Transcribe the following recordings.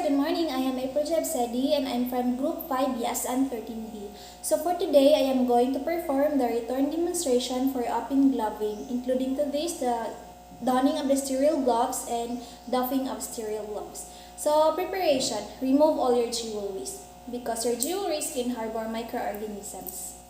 good morning. I am April Jebsedi and I'm from Group 5 Yes and 13B. So for today, I am going to perform the return demonstration for open gloving, including to this the donning of the sterile gloves and doffing of sterile gloves. So preparation, remove all your jewelries because your jewelries can harbor microorganisms.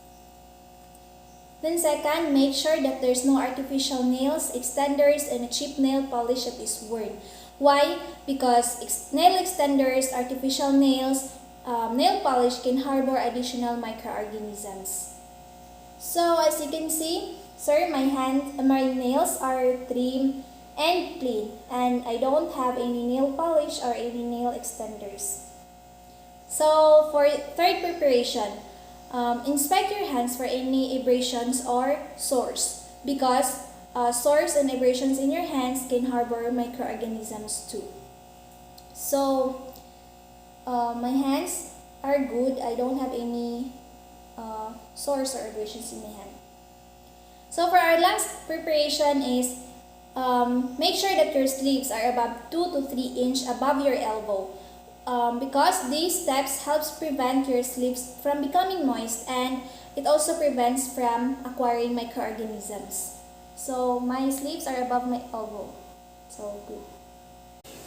Then second, make sure that there's no artificial nails, extenders, and a cheap nail polish that is worn. Why? Because nail extenders, artificial nails, nail polish can harbor additional microorganisms. So as you can see, sir, my nails are trim and clean, and I don't have any nail polish or any nail extenders. So for third preparation, inspect your hands for any abrasions or sores because sores and abrasions in your hands can harbor microorganisms too. So my hands are good. I don't have any sores or abrasions in my hand. So for our last preparation is make sure that your sleeves are above 2 to 3 inches above your elbow. Because these steps helps prevent your sleeves from becoming moist and it also prevents from acquiring microorganisms. So my sleeves are above my elbow. So good.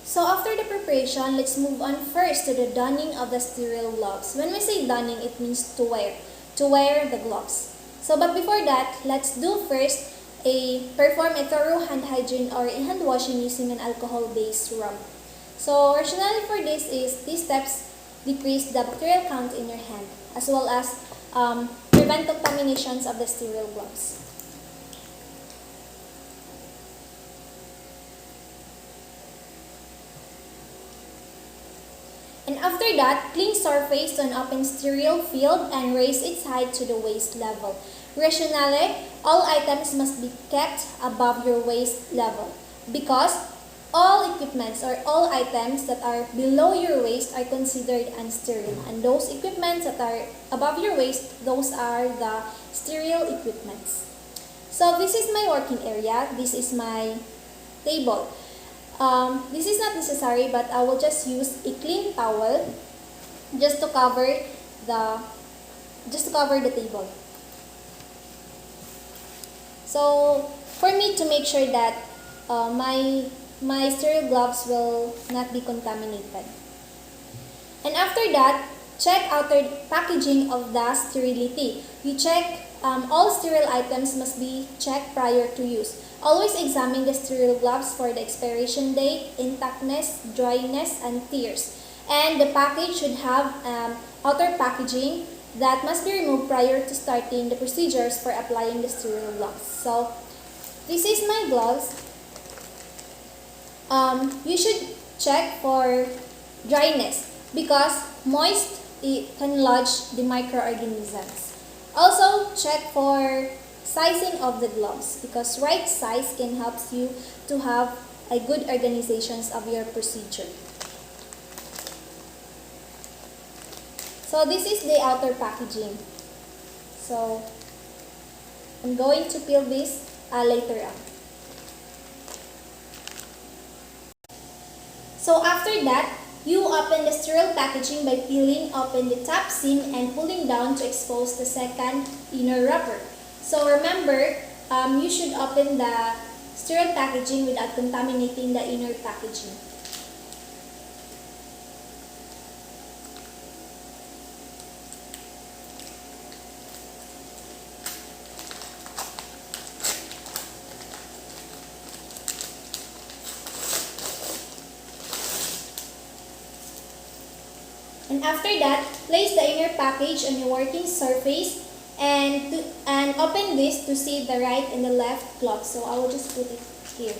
So after the preparation, let's move on first to the donning of the sterile gloves. When we say donning, it means to wear the gloves. So but before that, let's do first perform a thorough hand hygiene or hand washing using an alcohol-based rub. So rationale for this is these steps decrease the bacterial count in your hand as well as prevent contaminations of the sterile gloves. And after that, clean surface to an open sterile field and raise its height to the waist level. Rationale, all items must be kept above your waist level because all equipments or all items that are below your waist are considered unsterile, and those equipments that are above your waist, those are the sterile equipments. So this is my working area. This is my table. This is not necessary, but I will just use a clean towel just to cover the table. So for me to make sure that my sterile gloves will not be contaminated. And after that, check outer packaging of the sterility. You check all sterile items must be checked prior to use. Always examine the sterile gloves for the expiration date, intactness, dryness, and tears. And the package should have outer packaging that must be removed prior to starting the procedures for applying the sterile gloves. So this is my gloves. You should check for dryness because moist it can lodge the microorganisms. Also check for sizing of the gloves because right size can help you to have a good organizations of your procedure. So this is the outer packaging. So I'm going to peel this later on. So after that, you open the sterile packaging by peeling open the top seam and pulling down to expose the second inner wrapper. So remember, you should open the sterile packaging without contaminating the inner packaging. And after that, place the inner package on your working surface and open this to see the right and the left gloves. So I will just put it here.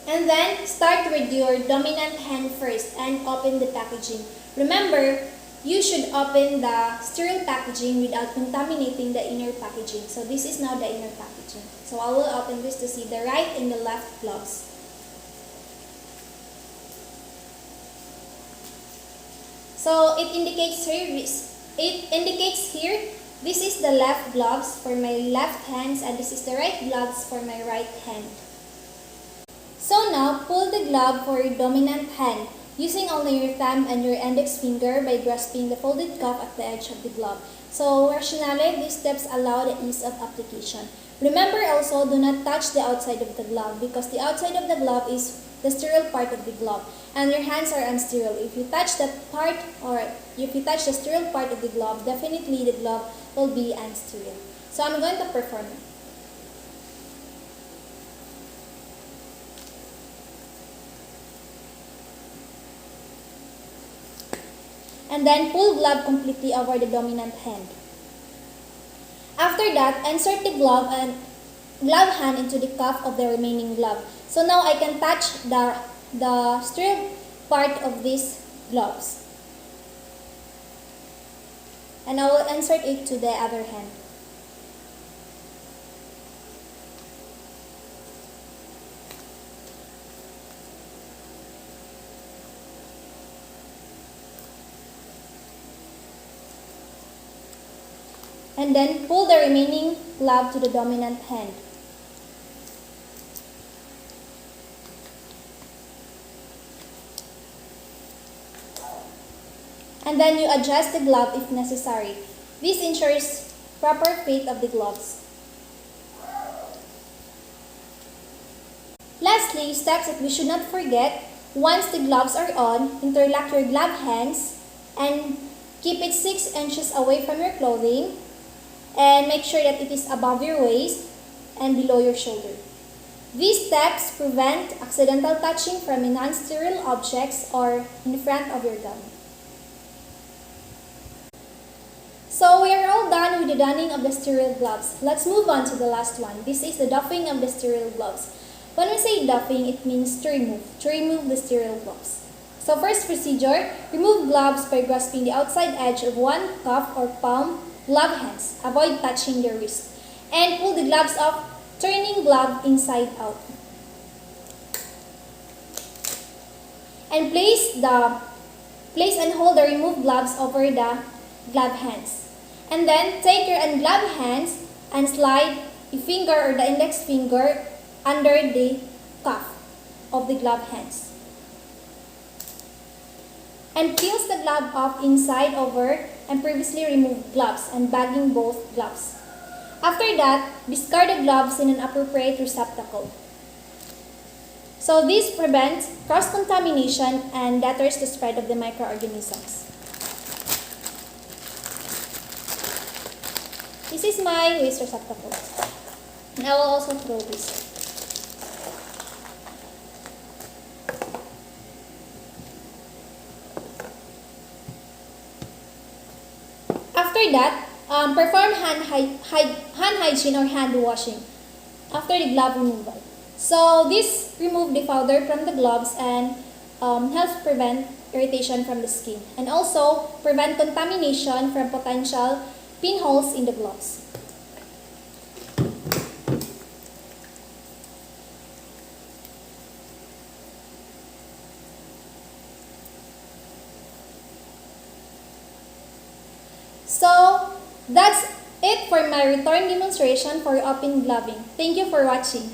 And then start with your dominant hand first and open the packaging. Remember, you should open the sterile packaging without contaminating the inner packaging. So this is now the inner packaging. So I will open this to see the right and the left gloves. So it indicates here, this is the left gloves for my left hands and this is the right gloves for my right hand. So now, pull the glove for your dominant hand using only your thumb and your index finger by grasping the folded cuff at the edge of the glove. So rationally, these steps allow the ease of application. Remember also, do not touch the outside of the glove because the outside of the glove is the sterile part of the glove and your hands are unsterile. If you touch that part or if you touch the sterile part of the glove, definitely the glove will be unsterile. So I'm going to perform it. And then pull glove completely over the dominant hand. After that, insert the glove hand into the cuff of the remaining glove. So now I can touch the sterile part of these gloves. And I will insert it to the other hand. And then pull the remaining glove to the dominant hand. And then you adjust the glove if necessary. This ensures proper fit of the gloves. Lastly, steps that we should not forget: once the gloves are on, interlock your glove hands and keep it 6 inches away from your clothing. And make sure that it is above your waist and below your shoulder. These steps prevent accidental touching from non-sterile objects or in front of your gown. So we are all done with the donning of the sterile gloves. Let's move on to the last one. This is the doffing of the sterile gloves. When we say doffing, it means to remove the sterile gloves. So first procedure, remove gloves by grasping the outside edge of one cuff or palm glove hands. Avoid touching the wrist. And pull the gloves off, turning glove inside out. And place and hold the removed gloves over the glove hands. And then take your ungloved hands and slide a finger or the index finger under the cuff of the glove hands. And peels the glove off inside over and previously removed gloves and bagging both gloves. After that, discard the gloves in an appropriate receptacle. So this prevents cross-contamination and deters the spread of the microorganisms. This is my waste receptacle. And I will also throw this. After that, perform hand hygiene or hand washing after the glove removal. So this removes the powder from the gloves and helps prevent irritation from the skin and also prevent contamination from potential pinholes in the gloves. So that's it for my return demonstration for open gloving. Thank you for watching.